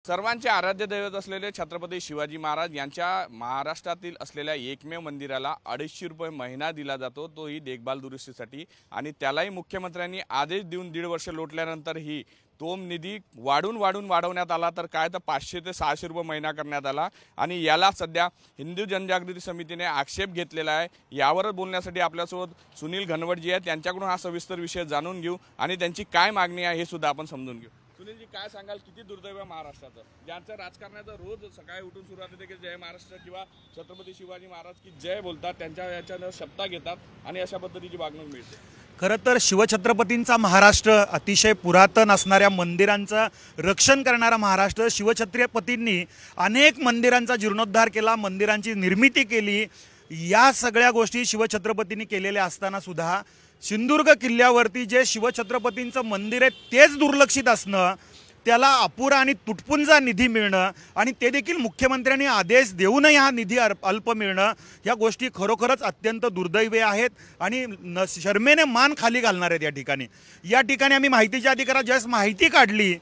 सर्वांचे आराध्य दैवत असलेले छत्रपती शिवाजी महाराज यांच्या महाराष्ट्रातील असलेल्या एकमेव मंदिराला 250 रुपये महिना दिला जातो, तोही देखभाल दुरुस्तीसाठी। आणि त्यालाही मुख्यमंत्र्यांनी आदेश देऊन 1.5 वर्ष लोटल्यानंतरही तो निधी वाढवण्यात आला, तर काय तर 500 ते 600 रुपये महिना करण्यात आला। आणि याला सध्या हिंदू जनजागृती समितीने आक्षेप घेतलेला आहे। यावर बोलण्यासाठी आपल्यासोबत सुनील घनवटजी आहेत, त्यांच्याकडून हा सविस्तर विषय जाणून घेऊ आणि त्यांची काय मागणी आहे हे सुद्धा आपण समजून घेऊ। सुनीलजी, काय सांगाल, किती दुर्दैव आहे महाराष्ट्राचं, ज्यांचं राजकारणाचं रोज सकाळी उठून सुरुवात होते की जय महाराष्ट्र किंवा छत्रपती शिवाजी महाराज की जय बोलतात, त्यांच्या याच्यानं शब्द घेतात आणि अशा पद्धतीची वागणूक मिळते। खरं तर शिवछत्रपतींचा महाराष्ट्र, अतिशय पुरातन असणाऱ्या मंदिरांचं रक्षण करणारा महाराष्ट्र। शिवछत्रपतींनी अनेक मंदिरांचा जीर्णोद्धार केला, मंदिरांची निर्मिती केली। या सगळ्या गोष्टी शिवछत्रपतींनी केलेल्या असताना सुद्धा सिंधुदुर्ग किल्ल्यावरती जे शिवछत्रपतींचं मंदिर आहे तेच दुर्लक्षित असणं, त्याला अपुरा आणि तुटपुंजा निधी मिळणं आणि ते देखील मुख्यमंत्र्यांनी आदेश देऊनही हा निधी अल्प मिळणं, या गोष्टी खरोखरच अत्यंत दुर्दैवी आहेत आणि शर्मेने मान खाली घालणार आहेत। या ठिकाणी आम्ही माहितीच्या अधिकारात ज्यावेळेस माहिती काढली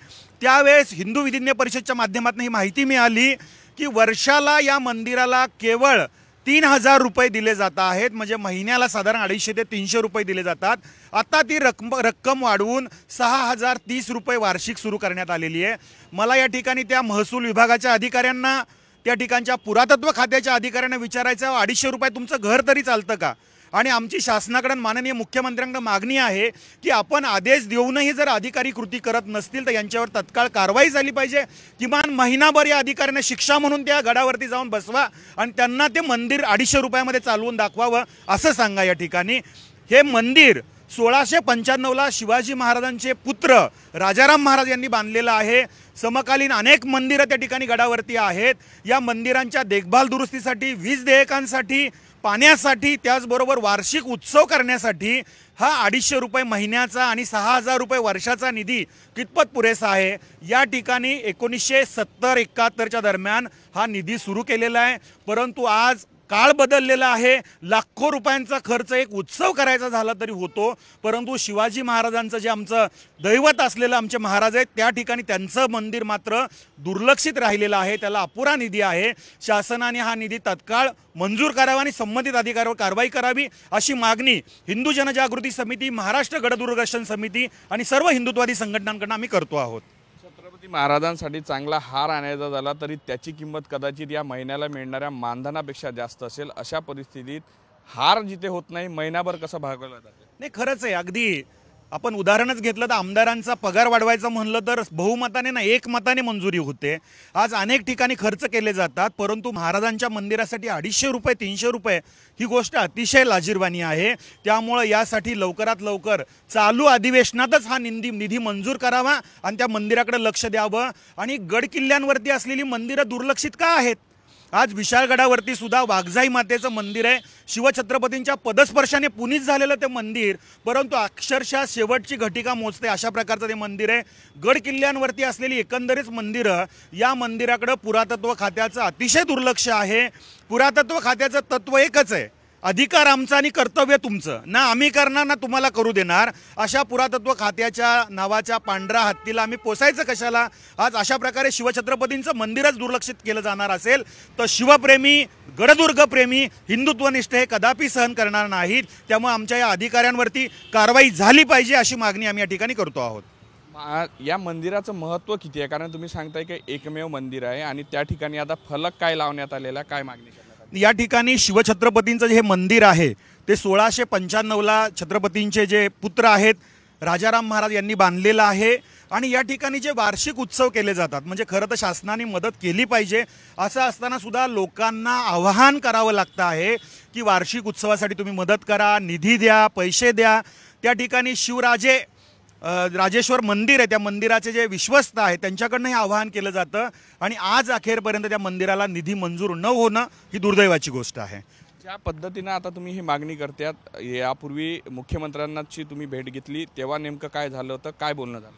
त्यावेळेस हिंदू विधिज्ञ परिषदच्या माध्यमातून ही माहिती मिळाली की वर्षाला या मंदिराला केवळ 3000 रुपये दिले जात आहेत, म्हणजे महिन्याला साधारण 250 ते 300 रुपये दिले जातात। आता ती रक्कम वाढवून 6030 रुपये वार्षिक सुरू करण्यात आलेली आहे। मला या ठिकाणी त्या महसूल विभागाच्या अधिकाऱ्यांना, त्या ठिकाणच्या पुरातत्व खात्याच्या अधिकाऱ्यांना विचारायचं, 250 रुपये तुमचं घर तरी चालतं का? आणि आमची शासनाकडे माननीय मुख्यमंत्र्यांकडे मागणी आहे की आपण आदेश देऊनही जर अधिकारी कृती करत नसतील तर यांच्यावर तत्काळ कारवाई झाली पाहिजे। किमान महिनाभर या अधिकाऱ्यांना शिक्षा म्हणून त्या गडावरती जाऊन बसवा आणि त्यांना ते मंदिर 250 रुपयामध्ये चालवून दाखवावं असं सांगा। या ठिकाणी हे मंदिर 1695ला शिवाजी महाराजांचे पुत्र राजाराम महाराज यांनी बांधलेलं आहे। समकालीन अनेक मंदिरं त्या ठिकाणी गडावरती आहेत। या मंदिरांच्या देखभाल दुरुस्तीसाठी, वीज देयकांसाठी, पाण्यासाठी, त्याचबरोबर वार्षिक उत्सव करण्यासाठी हा 250 रुपये महिन्याचा आणि 6000 रुपये वर्षाचा निधी कितपत पुरेसा आहे? या ठिकाणी 1970-71च्या दरम्यान हा निधी सुरू केलेला आहे, परंतु आज काळ बदललेला आहे। लाखो रुपयांचा खर्च एक उत्सव करायचा झाला तरी होतो, परंतु शिवाजी महाराजांचं जे आमचं दैवत असलेलं आमचे महाराज आहेत त्या ठिकाणी त्यांचं मंदिर मात्र दुर्लक्षित राहिलेलं आहे, त्याला अपुरा निधी आहे। शासनाने हा निधी तत्काळ मंजूर करावा आणि संबंधित अधिकाऱ्यावर कारवाई करावी अशी मागणी हिंदू जनजागृती समिती, महाराष्ट्र गडदुर्गरक्षण समिती आणि सर्व हिंदुत्ववादी संघटनांकडून आम्ही करतो आहोत। छत्रपती महाराजांसाठी चांगला हार आणायचा झाला तरी त्याची किंमत कदाचित या महिन्याला मिळणाऱ्या मानधनापेक्षा जास्त असेल। अशा परिस्थितीत हार जिथे होत नाही, महिनाभर कसं भागवला जाते? नाही, खरंच आहे। अगदी आपण उदाहरणच घेतलं तर आमदारांचा पगार वाढवायचा म्हणलं तर बहुमताने ना एकमताने मंजुरी होते। आज अनेक ठिकाणी खर्च केले जातात, परंतु महाराजांच्या मंदिरासाठी 250 रुपये 300 रुपये ही गोष्ट अतिशय लाजिरवाणी आहे। त्यामुळे यासाठी लवकरात लवकर चालू अधिवेशनातच हा निधी मंजूर करावा आणि त्या मंदिराकडे लक्ष द्यावं। आणि गड किल्ल्यांवरती असलेली मंदिरं दुर्लक्षित का आहेत? आज विशाळगडावरती सुद्धा वाघजाई मातेचं मंदिर आहे, शिवछत्रपतींच्या पदस्पर्शाने पुनीत झालेलं ते मंदिर, परंतु अक्षरशः शेवटची घटिका मोजते अशा प्रकारचं ते मंदिर आहे। गड किल्ल्यांवरती असलेली एकंदरीत मंदिरं, या मंदिराकडे पुरातत्व खात्याचं अतिशय दुर्लक्ष आहे। पुरातत्व खात्याचं तत्व एकच आहे, अधिकार आमचा आणि कर्तव्य तुमचं, ना आम्ही करणार ना तुम्हाला करू देणार। अशा पुरातत्व खात्याच्या नावाच्या पांढऱ्या हत्तीला आम्ही पोसायचं कशाला? आज अशा प्रकारे शिवछत्रपतींचं मंदिरच दुर्लक्षित केलं जाणार असेल तर शिवप्रेमी, गडदुर्गप्रेमी, हिंदुत्वनिष्ठ हे कदापि सहन करणार नाहीत। त्यामुळे आमच्या या अधिकाऱ्यांवरती कारवाई झाली पाहिजे अशी मागणी आम्ही या ठिकाणी करतो आहोत। या मंदिराचं महत्त्व किती आहे? कारण तुम्ही सांगताय की एकमेव मंदिर आहे आणि त्या ठिकाणी आता फलक काय लावण्यात आलेला, काय मागणी करण्यात? या ठिकाणी शिवछत्रपतींचं जे मंदिर आहे ते 1695ला छत्रपतींचे जे पुत्र आहेत राजाराम महाराज यांनी बांधलेलं आहे। आणि या ठिकाणी जे वार्षिक उत्सव केले जातात, म्हणजे खरं तर शासनाने मदत केली पाहिजे, असं असताना सुद्धा लोकांना आवाहन करावं लागतं आहे की वार्षिक उत्सवासाठी तुम्ही मदत करा, निधी द्या, पैसे द्या। त्या ठिकाणी शिवराजे राजेश्वर मंदिर आहे, त्या मंदिराचे जे विश्वस्त आहेत त्यांच्याकडनं हे आवाहन केलं जातं आणि आज अखेरपर्यंत त्या मंदिराला निधी मंजूर न होणं ही दुर्दैवाची गोष्ट आहे। ज्या पद्धतीनं आता तुम्ही ही मागणी करतात, यापूर्वी मुख्यमंत्र्यांची तुम्ही भेट घेतली तेव्हा नेमकं काय झालं होतं, काय बोलणं झालं?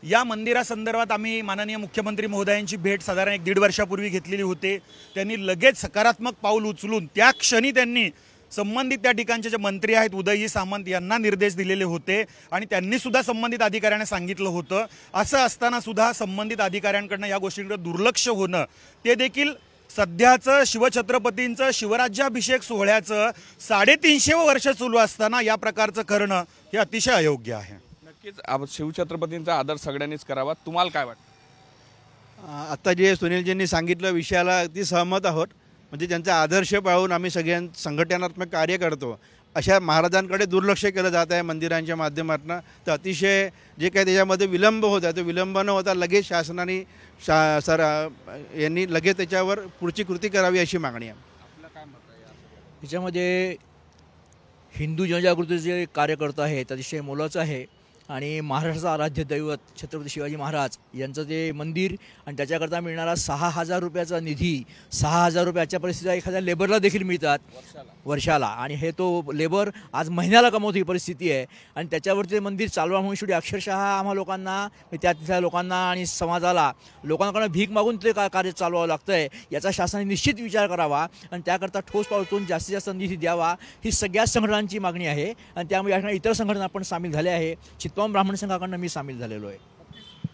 या मंदिरासंदर्भात आम्ही माननीय मुख्यमंत्री महोदयांची भेट साधारण 1-1.5 वर्षापूर्वी घेतलेली होती। त्यांनी लगेच सकारात्मक पाऊल उचलून त्या क्षणी त्यांनी संबंधित त्या ठिकाणचे जे मंत्री आहेत उदयजी सामंत यांना निर्देश दिलेले होते आणि त्यांनी सुद्धा संबंधित अधिकाऱ्यांना सांगितलं होतं. असं असताना सुद्धा संबंधित अधिकाऱ्यांकडनं या गोष्टींकडे दुर्लक्ष होणं, ते देखील सध्याचं शिवछत्रपतींचं शिवराज्याभिषेक सोहळ्याचं 350 वर्ष सुरू असताना या प्रकारचं करणं हे अतिशय अयोग्य आहे. नक्कीच शिवछत्रपतींचा आदर सगळ्यांनीच करावा. तुम्हाला काय वाटतं? आता जे सुनीलजींनी सांगितलं विषयाला अगदी सहमत आहोत. म्हणजे त्यांचा आदर्श पाळून आम्ही संघटनात्मक कार्य करतो, अशा महाराजांकडे दुर्लक्ष केलं जात आहे मंदिरांच्या माध्यमातून. तर अतिशय जे काही त्याच्यामध्ये विलंब होत आहे तो विलंब न होता लगेच शासनाने यांनी लगेच त्याच्यावर पुढची कृती करावी अशी मागणी आहे. याच्यामध्ये हिंदू जनजागृतीचे जे कार्यकर्ता आहेत अतिशय मोलाचं आहे आणि महाराष्ट्राचं आराध्य दैवत छत्रपती शिवाजी महाराज यांचं ते मंदिर आणि त्याच्याकरता मिळणारा 6,000 रुपयाचा निधी, 6,000 रुपयाच्या परिस्थितीला एखाद्या लेबरला देखील मिळतात वर्षाला, आणि हे तो लेबर आज महिन्याला कमवतो ही परिस्थिती आहे. आणि त्याच्यावरती ते मंदिर चालवा म्हणून शेवटी अक्षरशः आम्हा लोकांना, त्या लोकांना आणि समाजाला लोकांकडून भीक मागून ते कार्य चालवावं लागतं आहे. याचा शासनाने निश्चित विचार करावा आणि त्याकरता ठोस पाऊल उचलून जास्तीत जास्त निधी द्यावा ही सगळ्याच संघटनांची मागणी आहे. आणि त्यामुळे या ठिकाणी इतर संघटना पण सामील झाल्या आहे. चित्तवान ब्राह्मण संघाकडनं मी सामील झालेलो आहे.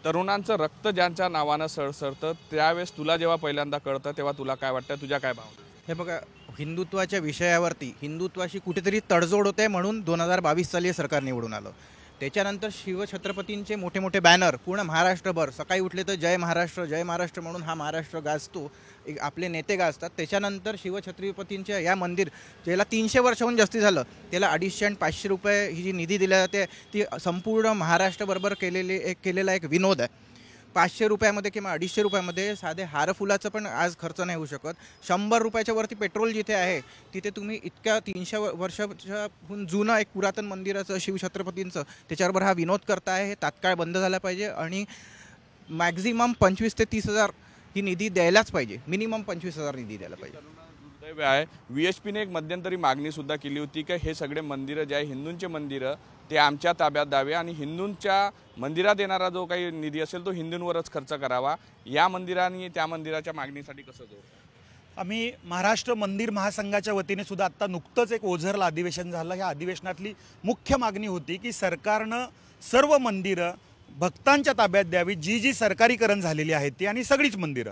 तरुणांचं रक्त ज्यांच्या नावानं सळसळतं त्यावेळेस तुला जेव्हा पहिल्यांदा कळतं तेव्हा तुला काय वाटतं, तुझ्या काय भावना? हे बघा, हिंदुत्वाच्या विषयावरती हिंदुत्वाशी कुठेतरी तडजोड होते म्हणून 2022 साली सरकार निवडून आलं. त्याच्यानंतर शिवछत्रपतींचे मोठे मोठे बॅनर पूर्ण महाराष्ट्रभर, सकाळी उठले तर जय महाराष्ट्र म्हणून हा महाराष्ट्र गाजतो, आपले नेते गाजतात. त्याच्यानंतर शिवछत्रपतींच्या या मंदिर ज्याला 300 वर्षाहून जास्ती झालं त्याला 250 आणि 500 रुपये ही जी निधी दिली जाते ती संपूर्ण महाराष्ट्रबरोबर केलेला एक विनोद आहे. 500 रुपयामध्ये किंवा 250 रुपयामध्ये साधे हारफुलाचं पण आज खर्च नाही होऊ शकत. 100 रुपयाच्या वरती पेट्रोल जिथे आहे तिथे तुम्ही इतक्या 300 वर्षाहून जुनं एक पुरातन मंदिराचं शिवछत्रपतींचं त्याच्याबरोबर हा विनोद करताय. हे तात्काळ बंद झाला पाहिजे आणि मॅक्झिमम 25,000 ते 30,000 ही निधी द्यायलाच पाहिजे. मिनिमम 25,000 निधी द्यायला पाहिजे. दुर्दैव आहे, VHPने एक मध्यंतरी मागणी सुद्धा केली होती की हे सगळे मंदिरं जे आहे हिंदूंचे मंदिरं ते आमच्या ताब्यात द्यावे आणि हिंदूंच्या मंदिरात येणारा जो काही निधी असेल तो हिंदूंवरच खर्च करावा. या मंदिराने त्या मंदिराच्या मागणीसाठी कसं जोड? आम्ही महाराष्ट्र मंदिर महासंघाच्या वतीने सुद्धा आत्ता नुकतंच एक ओझरला अधिवेशन झालं. ह्या अधिवेशनातली मुख्य मागणी होती की सरकारनं सर्व मंदिरं भक्तांच्या ताब्यात द्यावी, जी सरकारीकरण झालेली आहेत ती, आणि सगळीच मंदिरं.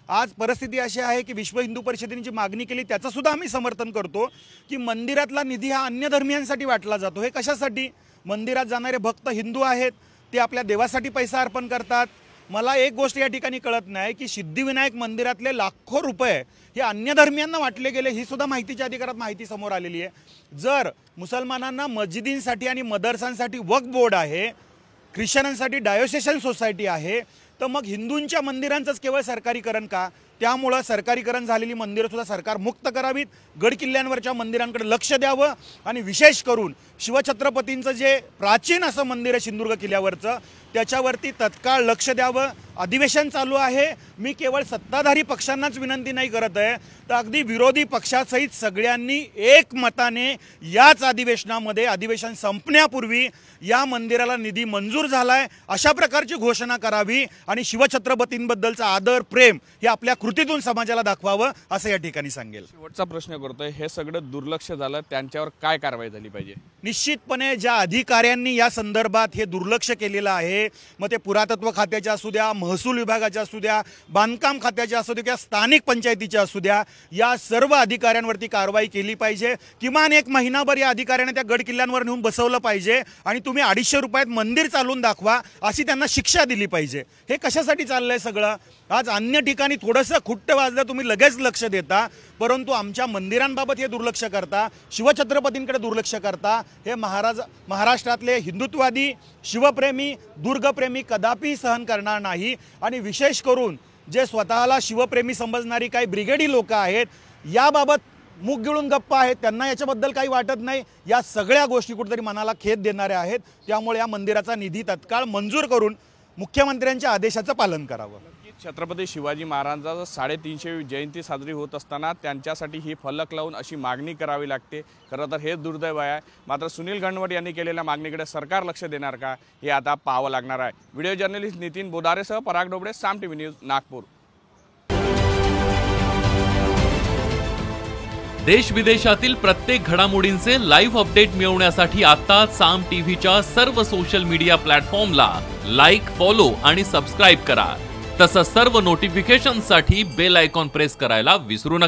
आज परिस्थिती अशी आहे की विश्व हिंदू परिषदेने जी मागणी केली त्याचं सुद्धा आम्ही समर्थन करतो की मंदिरातला निधी हा अन्य धर्मियांसाठी वाटला जातो. हे कशासाठी? मंदिरात जाणारे भक्त हिंदू आहेत, ते आपल्या देवासाठी पैसा अर्पण करतात. मला एक गोष्ट या ठिकाणी कळत नाही की सिद्धिविनायक मंदिरातले लाखो रुपये हे अन्य धर्मियांना वाटले गेले, ही सुद्धा माहितीच्या अधिकारात माहिती समोर आलेली आहे. जर मुसलमानांना मस्जिदींसाठी आणि मदरसांसाठी वक्फ बोर्ड आहे, ख्रिश्चनांसाठी डायोसेशन सोसायटी आहे, तर मग हिंदूंच्या मंदिरांचंच केवळ सरकारीकरण का? त्यामुळं सरकारीकरण झालेली मंदिरंसुद्धा सरकार मुक्त करावीत, गडकिल्ल्यांवरच्या मंदिरांकडे लक्ष द्यावं आणि विशेष करून शिवछत्रपतींचं जे प्राचीन असं मंदिर आहे सिंधुदुर्ग किल्ल्यावरचं त्याच्यावरती तत्काळ लक्ष द्यावं. अधिवेशन चालू आहे. मी केवळ सत्ताधारी पक्षांनाच विनंती नाही करत आहे, तर अगदी विरोधी पक्षासहित सगळ्यांनी एकमताने याच अधिवेशनामध्ये अधिवेशन संपण्यापूर्वी या मंदिराला निधी मंजूर झालाय अशा प्रकारची घोषणा करावी आणि शिवछत्रपतींबद्दलचा आदर प्रेम हे आपल्या कृतीतून समाजाला दाखवावं असं या ठिकाणी सांगेल. शेवटचा प्रश्न करतोय, हे सगळं दुर्लक्ष झालं त्यांच्यावर काय कारवाई झाली पाहिजे? निश्चितपणे ज्या अधिकाऱ्यांनी या संदर्भात हे दुर्लक्ष केलेलं आहे, मग ते पुरातत्व खात्याच्या असू द्या, महसूल विभागाच्या असू द्या, बांधकाम खात्याच्या असू द्या किंवा स्थानिक पंचायतीच्या असू द्या, या सर्व अधिकाऱ्यांवरती कारवाई केली पाहिजे. किमान 1 महिनाभर या अधिकाऱ्यांना त्या गड किल्ल्यांवर नेऊन बसवलं पाहिजे आणि तुम्ही 250 रुपयात मंदिर चालवून दाखवा अशी त्यांना शिक्षा दिली पाहिजे. हे कशासाठी चाललंय सगळं? आज अन्य ठिकाणी थोडंसं खुट्ट वाजलं तुम्ही लगेच लक्ष देता, परंतु आमच्या मंदिरांबाबत हे दुर्लक्ष करता, शिवछत्रपतींकडे दुर्लक्ष करता. हे महाराष्ट्रातले हिंदुत्ववादी, शिवप्रेमी, दुर्गप्रेमी कदापि सहन करणार नाही. आणि विशेष करून जे स्वतःला शिवप्रेमी समजणारी काही ब्रिगेडी लोक आहेत याबाबत मुख गिळून गप्प आहेत, त्यांना याच्याबद्दल काही वाटत नाही. या सगळ्या गोष्टी कुठेतरी मनाला खेद देणाऱ्या आहेत. त्यामुळे या मंदिराचा निधी तत्काळ मंजूर करून मुख्यमंत्र्यांच्या आदेशाचं पालन करावं. छत्रपती शिवाजी महाराजांचा 350वी जयंती साजरी होत असताना त्यांच्यासाठी ही फलक लावून अशी मागणी करावी लागते. खरं तर हे दुर्दैव आहे. मात्र सुनील गणवट यांनी केलेल्या मागणीकडे सरकार लक्ष देणार का हे आता पाहावं लागणार आहे. व्हिडिओ जर्नलिस्ट नितीन बोदारेसह पराग डोबळे, साम टीव्ही न्यूज, नागपूर. देश विदेशातील प्रत्येक घडामोडींचे लाईव्ह अपडेट मिळवण्यासाठी आता साम टीव्हीच्या सर्व सोशल मीडिया प्लॅटफॉर्मला लाईक, फॉलो आणि सबस्क्राईब करा. तसंच सर्व नोटिफिकेशनसाठी बेल आयकॉन प्रेस करायला विसरू नका.